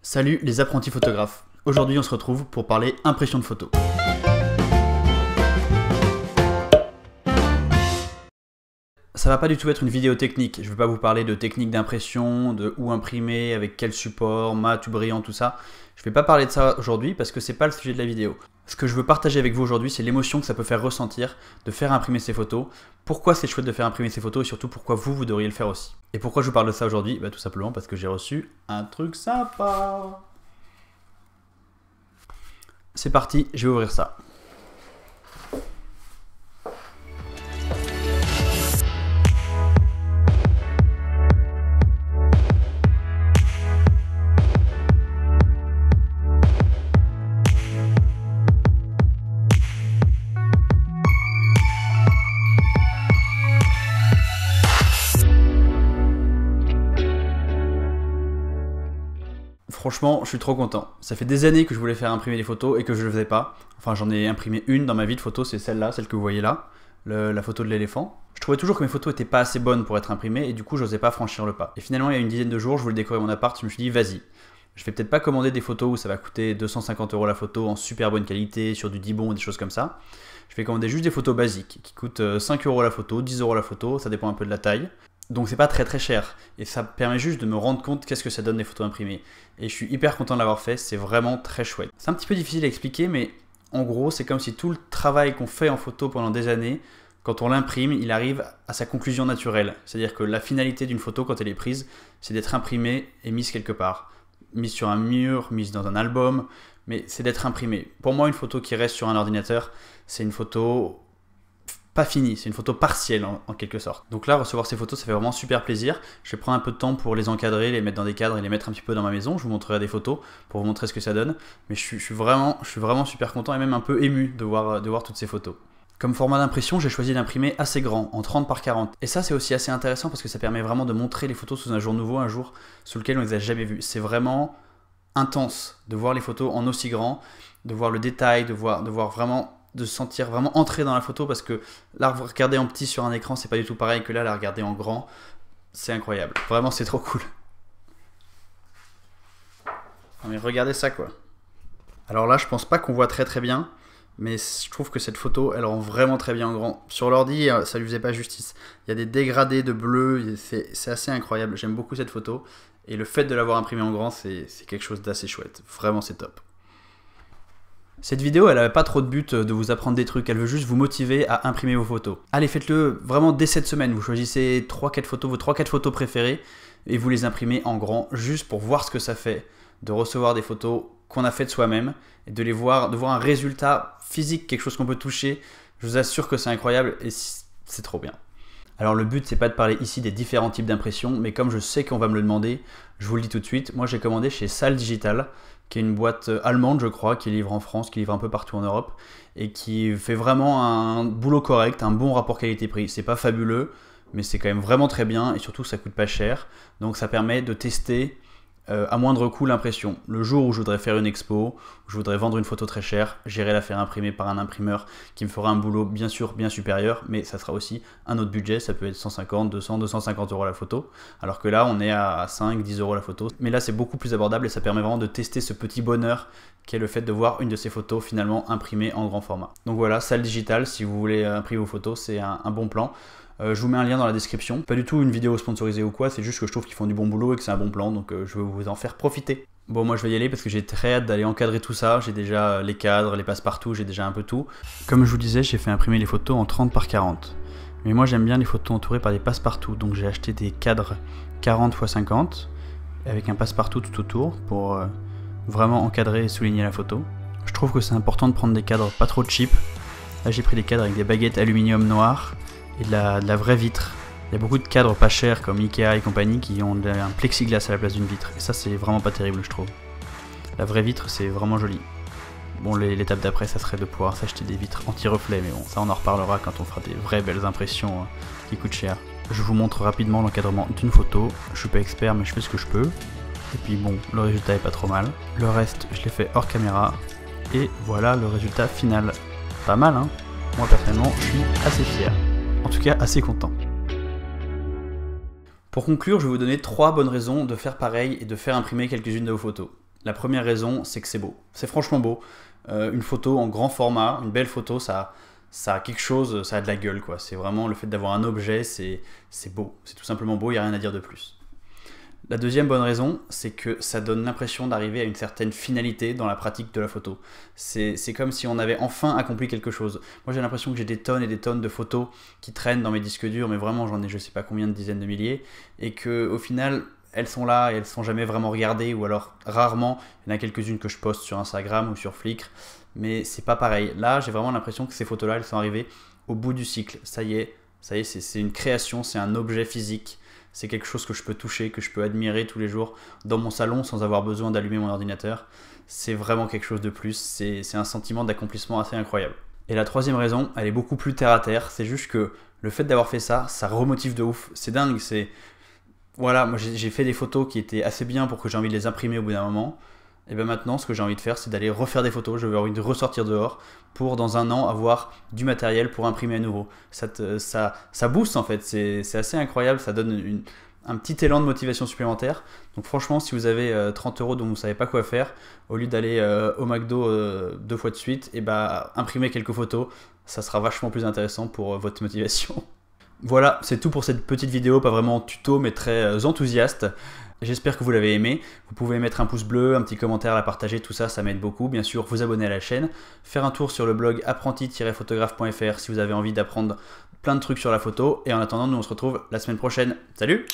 Salut les apprentis photographes. Aujourd'hui on se retrouve pour parler impression de photos. Ça va pas du tout être une vidéo technique, je vais pas vous parler de technique d'impression, de où imprimer, avec quel support, mat ou brillant, tout ça. Je vais pas parler de ça aujourd'hui parce que c'est pas le sujet de la vidéo. Ce que je veux partager avec vous aujourd'hui, c'est l'émotion que ça peut faire ressentir de faire imprimer ces photos, pourquoi c'est chouette de faire imprimer ces photos et surtout pourquoi vous devriez le faire aussi. Et pourquoi je vous parle de ça aujourd'hui? Tout simplement parce que j'ai reçu un truc sympa. C'est parti, je vais ouvrir ça. Franchement, je suis trop content. Ça fait des années que je voulais faire imprimer des photos et que je le faisais pas. Enfin, j'en ai imprimé une dans ma vie de photos, c'est celle-là, celle que vous voyez là, la photo de l'éléphant. Je trouvais toujours que mes photos étaient pas assez bonnes pour être imprimées et du coup, j'osais pas franchir le pas. Et finalement, il y a une dizaine de jours, je voulais décorer mon appart, je me suis dit, vas-y. Je vais peut-être pas commander des photos où ça va coûter 250 € la photo en super bonne qualité, sur du Dibond, des choses comme ça. Je vais commander juste des photos basiques qui coûtent 5 € la photo, 10 € la photo, ça dépend un peu de la taille. Donc c'est pas très cher et ça permet juste de me rendre compte qu'est-ce que ça donne les photos imprimées. Et je suis hyper content de l'avoir fait, c'est vraiment très chouette. C'est un petit peu difficile à expliquer mais en gros c'est comme si tout le travail qu'on fait en photo pendant des années, quand on l'imprime, il arrive à sa conclusion naturelle. C'est-à-dire que la finalité d'une photo quand elle est prise, c'est d'être imprimée et mise quelque part. Mise sur un mur, mise dans un album, mais c'est d'être imprimée. Pour moi une photo qui reste sur un ordinateur, c'est une photo pas fini, c'est une photo partielle en quelque sorte. Donc là, recevoir ces photos, ça fait vraiment super plaisir. Je vais prendre un peu de temps pour les encadrer, les mettre dans des cadres et les mettre un petit peu dans ma maison. Je vous montrerai des photos pour vous montrer ce que ça donne. Mais je suis vraiment super content et même un peu ému de voir toutes ces photos. Comme format d'impression, j'ai choisi d'imprimer assez grand, en 30 par 40. Et ça, c'est aussi assez intéressant parce que ça permet vraiment de montrer les photos sous un jour nouveau, un jour sous lequel on ne les a jamais vues. C'est vraiment intense de voir les photos en aussi grand, de voir le détail, de voir vraiment de se sentir vraiment entrer dans la photo parce que là regarder en petit sur un écran c'est pas du tout pareil que là la regarder en grand, c'est incroyable, vraiment c'est trop cool. Non mais regardez ça quoi. Alors là je pense pas qu'on voit très bien mais je trouve que cette photo elle rend vraiment très bien en grand. Sur l'ordi ça lui faisait pas justice, il y a des dégradés de bleu, c'est assez incroyable, j'aime beaucoup cette photo et le fait de l'avoir imprimée en grand c'est quelque chose d'assez chouette, vraiment c'est top. Cette vidéo, elle n'avait pas trop de but de vous apprendre des trucs, elle veut juste vous motiver à imprimer vos photos. Allez, faites-le vraiment dès cette semaine, vous choisissez 3-4 photos, vos 3-4 photos préférées, et vous les imprimez en grand, juste pour voir ce que ça fait, de recevoir des photos qu'on a faites soi-même, et de voir un résultat physique, quelque chose qu'on peut toucher. Je vous assure que c'est incroyable, et c'est trop bien. Alors le but, c'est pas de parler ici des différents types d'impression, mais comme je sais qu'on va me le demander, je vous le dis tout de suite, moi j'ai commandé chez Salle Digital, qui est une boîte allemande je crois, qui livre en France, qui livre un peu partout en Europe, et qui fait vraiment un boulot correct, un bon rapport qualité-prix. C'est pas fabuleux, mais c'est quand même vraiment très bien, et surtout ça coûte pas cher, donc ça permet de tester à moindre coût l'impression. Le jour où je voudrais faire une expo, où je voudrais vendre une photo très chère, j'irai la faire imprimer par un imprimeur qui me fera un boulot bien sûr bien supérieur, mais ça sera aussi un autre budget, ça peut être 150, 200, 250 € la photo, alors que là on est à 5, 10 € la photo. Mais là c'est beaucoup plus abordable et ça permet vraiment de tester ce petit bonheur qui est le fait de voir une de ces photos finalement imprimée en grand format. Donc voilà, Salle Digital, si vous voulez imprimer vos photos, c'est un bon plan. Je vous mets un lien dans la description. Pas du tout une vidéo sponsorisée ou quoi, c'est juste que je trouve qu'ils font du bon boulot et que c'est un bon plan, donc je vais vous en faire profiter. Bon, moi je vais y aller parce que j'ai très hâte d'aller encadrer tout ça. J'ai déjà les cadres, les passe-partout, j'ai déjà un peu tout. Comme je vous disais, j'ai fait imprimer les photos en 30 par 40. Mais moi j'aime bien les photos entourées par des passe-partout, donc j'ai acheté des cadres 40 x 50 avec un passe-partout tout autour pour vraiment encadrer et souligner la photo. Je trouve que c'est important de prendre des cadres pas trop cheap. Là j'ai pris des cadres avec des baguettes aluminium noires et de la vraie vitre. Il y a beaucoup de cadres pas chers comme Ikea et compagnie qui ont un plexiglas à la place d'une vitre. Et ça c'est vraiment pas terrible je trouve. La vraie vitre c'est vraiment joli. Bon, l'étape d'après ça serait de pouvoir s'acheter des vitres anti-reflet, mais bon ça on en reparlera quand on fera des vraies belles impressions qui coûtent cher. Je vous montre rapidement l'encadrement d'une photo. Je suis pas expert mais je fais ce que je peux. Et puis bon, le résultat est pas trop mal. Le reste je l'ai fait hors caméra. Et voilà le résultat final. Pas mal hein. Moi personnellement je suis assez fier. En tout cas assez content. Pour conclure, je vais vous donner 3 bonnes raisons de faire pareil et de faire imprimer quelques-unes de vos photos. La première raison, c'est que c'est beau. C'est franchement beau. Une photo en grand format, une belle photo, ça a quelque chose, ça a de la gueule, quoi. C'est vraiment le fait d'avoir un objet, c'est beau. C'est tout simplement beau, il n'y a rien à dire de plus. La deuxième bonne raison, c'est que ça donne l'impression d'arriver à une certaine finalité dans la pratique de la photo. C'est comme si on avait enfin accompli quelque chose. Moi j'ai l'impression que j'ai des tonnes et des tonnes de photos qui traînent dans mes disques durs, mais vraiment j'en ai je sais pas combien de dizaines de milliers, et que au final elles sont là et elles sont jamais vraiment regardées, ou alors rarement, il y en a quelques-unes que je poste sur Instagram ou sur Flickr, mais c'est pas pareil. Là j'ai vraiment l'impression que ces photos-là, elles sont arrivées au bout du cycle. Ça y est, c'est une création, c'est un objet physique. C'est quelque chose que je peux toucher, que je peux admirer tous les jours dans mon salon sans avoir besoin d'allumer mon ordinateur. C'est vraiment quelque chose de plus, c'est un sentiment d'accomplissement assez incroyable. Et la troisième raison, elle est beaucoup plus terre à terre, c'est juste que le fait d'avoir fait ça, ça remotive de ouf. C'est dingue, Voilà, moi j'ai fait des photos qui étaient assez bien pour que j'ai envie de les imprimer au bout d'un moment. Et bien maintenant, ce que j'ai envie de faire, c'est d'aller refaire des photos. J'avais envie de ressortir dehors pour, dans un an, avoir du matériel pour imprimer à nouveau. Ça booste en fait, c'est assez incroyable, ça donne un petit élan de motivation supplémentaire. Donc franchement, si vous avez 30 € dont vous ne savez pas quoi faire, au lieu d'aller au McDo 2 fois de suite, et imprimez quelques photos, ça sera vachement plus intéressant pour votre motivation. Voilà, c'est tout pour cette petite vidéo, pas vraiment tuto, mais très enthousiaste. J'espère que vous l'avez aimé. Vous pouvez mettre un pouce bleu, un petit commentaire, la partager, tout ça, ça m'aide beaucoup. Bien sûr, vous abonner à la chaîne, faire un tour sur le blog apprenti-photographe.fr si vous avez envie d'apprendre plein de trucs sur la photo. Et en attendant, nous on se retrouve la semaine prochaine. Salut!